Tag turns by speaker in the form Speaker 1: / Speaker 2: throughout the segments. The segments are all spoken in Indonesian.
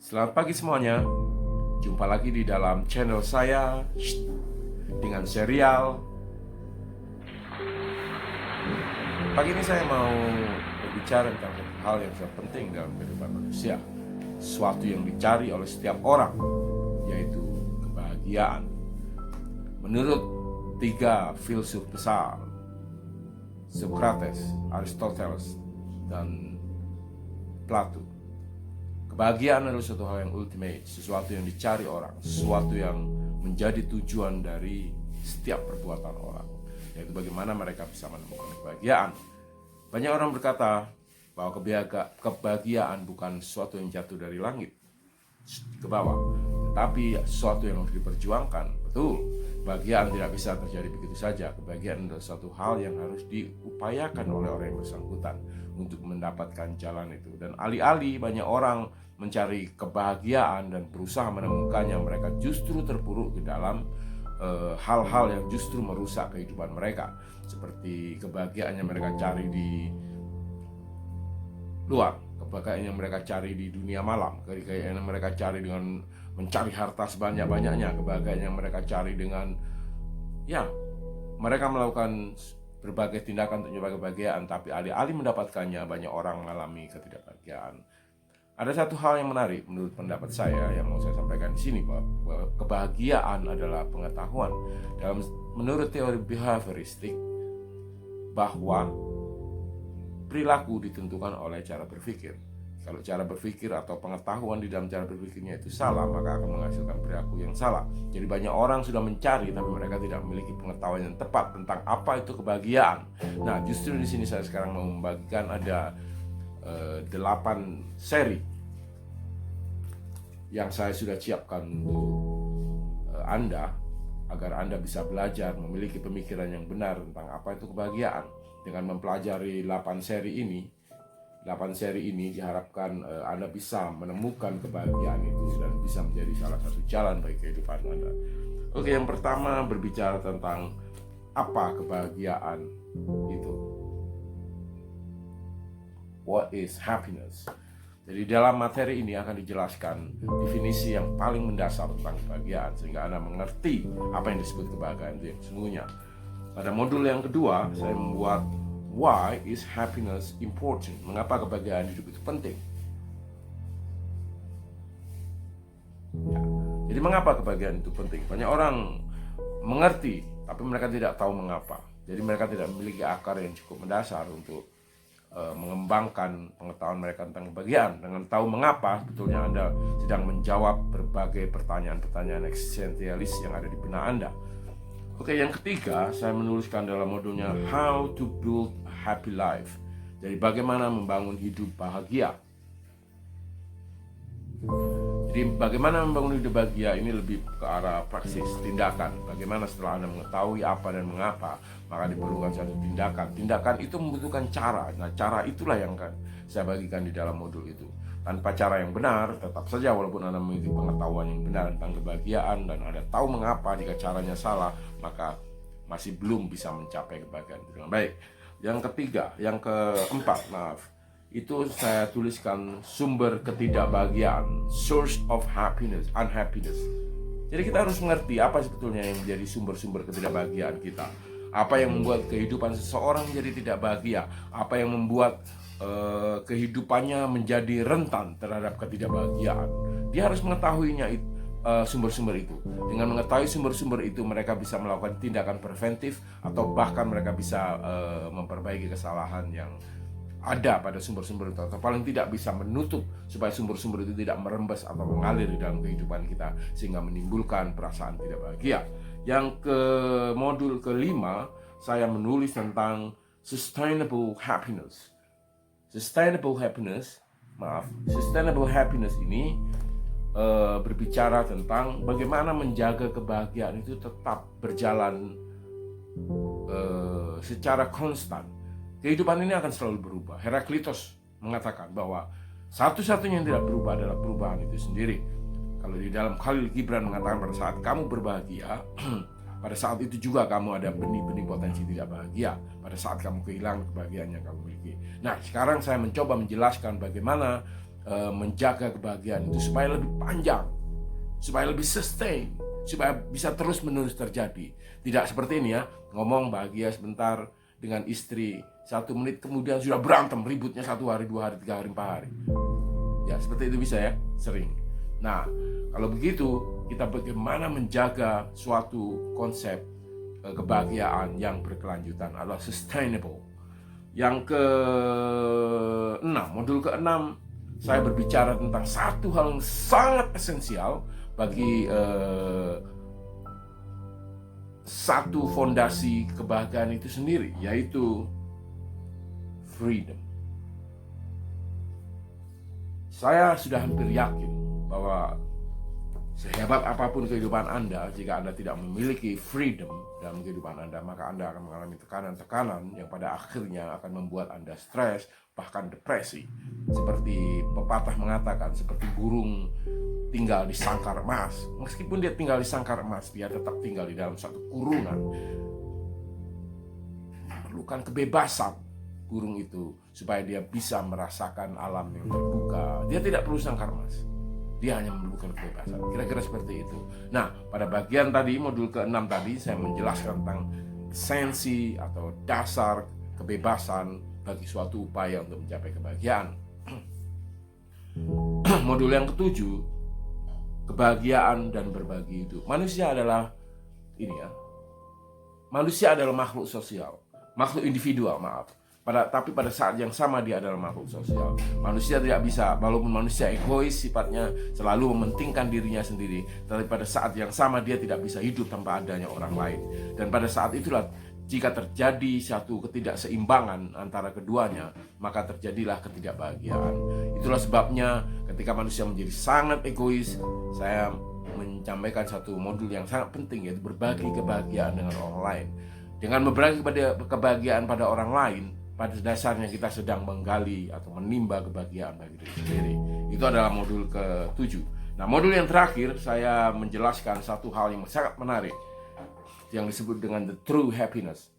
Speaker 1: Selamat pagi semuanya. Jumpa lagi di dalam channel saya dengan serial. Pagi ini saya mau berbicara tentang satu hal yang sangat penting dalam kehidupan manusia, sesuatu yang dicari oleh setiap orang, yaitu kebahagiaan. Menurut tiga filsuf besar, Socrates, Aristoteles, dan Plato, kebahagiaan adalah suatu hal yang ultimate, sesuatu yang dicari orang, sesuatu yang menjadi tujuan dari setiap perbuatan orang, yaitu bagaimana mereka bisa menemukan kebahagiaan. Banyak orang berkata bahwa kebahagiaan bukan sesuatu yang jatuh dari langit ke bawah, tetapi sesuatu yang harus diperjuangkan. Betul, kebahagiaan tidak bisa terjadi begitu saja. Kebahagiaan adalah suatu hal yang harus diupayakan oleh orang yang bersangkutan untuk mendapatkan jalan itu. Dan alih-alih banyak orang mencari kebahagiaan dan berusaha menemukannya, mereka justru terpuruk ke dalam hal-hal yang justru merusak kehidupan mereka, seperti kebahagiaan yang mereka cari di luar, kebahagiaan yang mereka cari di dunia malam, kebahagiaan yang mereka cari dengan mencari harta sebanyak-banyaknya, kebahagiaan yang mereka cari dengan mereka melakukan berbagai tindakan untuk mencapai kebahagiaan, tapi alih-alih mendapatkannya, banyak orang mengalami ketidakbahagiaan. Ada satu hal yang menarik menurut pendapat saya yang mau saya sampaikan di sini, bahwa kebahagiaan adalah pengetahuan. Menurut teori behavioristik, bahwa perilaku ditentukan oleh cara berpikir. Kalau cara berpikir atau pengetahuan di dalam cara berpikirnya itu salah, maka akan menghasilkan perilaku yang salah. Jadi banyak orang sudah mencari, tapi mereka tidak memiliki pengetahuan yang tepat tentang apa itu kebahagiaan. Nah, justru di sini saya sekarang mau membagikan ada 8 seri yang saya sudah siapkan untuk Anda, agar Anda bisa belajar memiliki pemikiran yang benar tentang apa itu kebahagiaan. Dengan mempelajari 8 seri ini diharapkan Anda bisa menemukan kebahagiaan itu dan bisa menjadi salah satu jalan bagi kehidupan Anda. Oke, yang pertama berbicara tentang apa kebahagiaan itu. What is happiness? Jadi dalam materi ini akan dijelaskan definisi yang paling mendasar tentang kebahagiaan, sehingga Anda mengerti apa yang disebut kebahagiaan itu yang sesungguhnya. Pada modul yang kedua, saya membuat why is happiness important? Mengapa kebahagiaan hidup itu penting? Jadi mengapa kebahagiaan itu penting? Banyak orang mengerti, tapi mereka tidak tahu mengapa. Jadi mereka tidak memiliki akar yang cukup mendasar untuk mengembangkan pengetahuan mereka tentang kebahagiaan. Dengan tahu mengapa, sebetulnya Anda sedang menjawab berbagai pertanyaan-pertanyaan eksistensialis yang ada di benak Anda. Oke, yang ketiga, saya menuliskan dalam modulnya How to Build a Happy Life. Jadi bagaimana membangun hidup bahagia. Jadi bagaimana membangun hidup bahagia ini lebih ke arah praksis, tindakan. Bagaimana setelah Anda mengetahui apa dan mengapa, maka diperlukan satu tindakan. Tindakan itu membutuhkan cara. Nah, cara itulah yang akan saya bagikan di dalam modul itu. Tanpa cara yang benar, tetap saja walaupun Anda memiliki pengetahuan yang benar tentang kebahagiaan dan Anda tahu mengapa, jika caranya salah, maka masih belum bisa mencapai kebahagiaan itu dengan baik. Yang keempat, itu saya tuliskan sumber ketidakbahagiaan, source of unhappiness. Jadi kita harus mengerti apa sebetulnya yang menjadi sumber-sumber ketidakbahagiaan kita. Apa yang membuat kehidupan seseorang menjadi tidak bahagia? Apa yang membuat kehidupannya menjadi rentan terhadap ketidakbahagiaan? Dia harus mengetahuinya, sumber-sumber itu. Dengan mengetahui sumber-sumber itu, mereka bisa melakukan tindakan preventif, atau bahkan mereka bisa memperbaiki kesalahan yang ada pada sumber-sumber itu, atau paling tidak bisa menutup supaya sumber-sumber itu tidak merembes atau mengalir di dalam kehidupan kita sehingga menimbulkan perasaan tidak bahagia. Yang ke modul kelima, saya menulis tentang sustainable happiness. Sustainable happiness ini berbicara tentang bagaimana menjaga kebahagiaan itu tetap berjalan secara konstan. Kehidupan ini akan selalu berubah. Heraklitos mengatakan bahwa satu-satunya yang tidak berubah adalah perubahan itu sendiri. Kalau di dalam Khalil Gibran mengatakan, pada saat kamu berbahagia, pada saat itu juga kamu ada benih-benih potensi tidak bahagia. Pada saat kamu kehilangan kebahagiaan yang kamu miliki. Nah, sekarang saya mencoba menjelaskan bagaimana menjaga kebahagiaan itu supaya lebih panjang, supaya lebih sustain, supaya bisa terus-menerus terjadi. Tidak seperti ini ya, ngomong bahagia sebentar dengan istri, 1 menit kemudian sudah berantem, ributnya 1 hari, 2 hari, 3 hari, 4 hari. Ya seperti itu bisa ya, sering. Nah kalau begitu, kita bagaimana menjaga suatu konsep kebahagiaan yang berkelanjutan adalah sustainable. Yang ke-6, modul ke-6, saya berbicara tentang satu hal yang sangat esensial bagi satu fondasi kebahagiaan itu sendiri, yaitu freedom. Saya sudah hampir yakin bahwa sehebat apapun kehidupan Anda, jika Anda tidak memiliki freedom dalam kehidupan Anda, maka Anda akan mengalami tekanan-tekanan yang pada akhirnya akan membuat Anda stres, bahkan depresi. Seperti pepatah mengatakan, seperti burung tinggal di sangkar emas. Meskipun dia tinggal di sangkar emas, dia tetap tinggal di dalam satu kurungan. Memerlukan kebebasan burung itu supaya dia bisa merasakan alam yang terbuka. Dia tidak perlu sangkar emas, dia hanya memerlukan kebebasan. Kira-kira seperti itu. Nah, pada bagian tadi, modul ke-6 tadi, saya menjelaskan tentang esensi atau dasar kebebasan bagi suatu upaya untuk mencapai kebahagiaan. Modul yang ke-7, kebahagiaan dan berbagi hidup. Manusia adalah manusia adalah makhluk sosial, makhluk individual, tapi pada saat yang sama dia adalah makhluk sosial. Manusia tidak bisa, walaupun manusia egois sifatnya, selalu mementingkan dirinya sendiri, tapi pada saat yang sama dia tidak bisa hidup tanpa adanya orang lain. Dan pada saat itulah, jika terjadi satu ketidakseimbangan antara keduanya, maka terjadilah ketidakbahagiaan. Itulah sebabnya ketika manusia menjadi sangat egois, saya menyampaikan satu modul yang sangat penting, yaitu berbagi kebahagiaan dengan orang lain. Dengan berbagi kebahagiaan pada orang lain, pada dasarnya kita sedang menggali atau menimba kebahagiaan bagi diri sendiri. Itu adalah modul ke-7. Nah, modul yang terakhir saya menjelaskan satu hal yang sangat menarik yang disebut dengan the true happiness.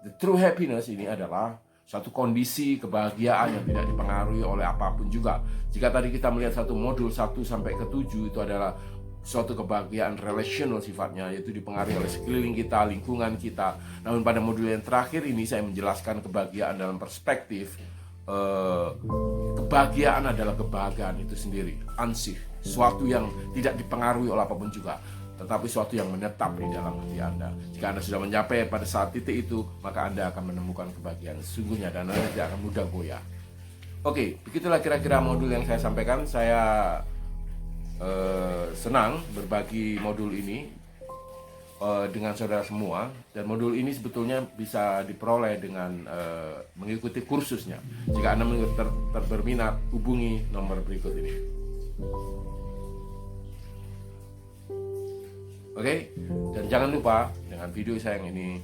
Speaker 1: The true happiness ini adalah satu kondisi kebahagiaan yang tidak dipengaruhi oleh apapun juga. Jika tadi kita melihat satu modul 1 sampai ke-7 itu adalah suatu kebahagiaan relational sifatnya, yaitu dipengaruhi oleh sekeliling kita, lingkungan kita. Namun pada modul yang terakhir ini saya menjelaskan kebahagiaan dalam perspektif kebahagiaan adalah kebahagiaan itu sendiri, ansih, suatu yang tidak dipengaruhi oleh apapun juga, tetapi suatu yang menetap di dalam hati Anda. Jika Anda sudah mencapai pada saat titik itu, maka Anda akan menemukan kebahagiaan sesungguhnya dan Anda tidak akan mudah goyah. Oke, begitulah kira-kira modul yang saya sampaikan. Saya senang berbagi modul ini dengan saudara semua, dan modul ini sebetulnya bisa diperoleh dengan mengikuti kursusnya. Jika Anda berminat, hubungi nomor berikut ini. Oke, dan jangan lupa dengan video saya yang ini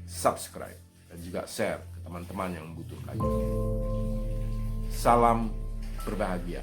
Speaker 1: subscribe dan juga share ke teman-teman yang membutuhkannya. Salam berbahagia.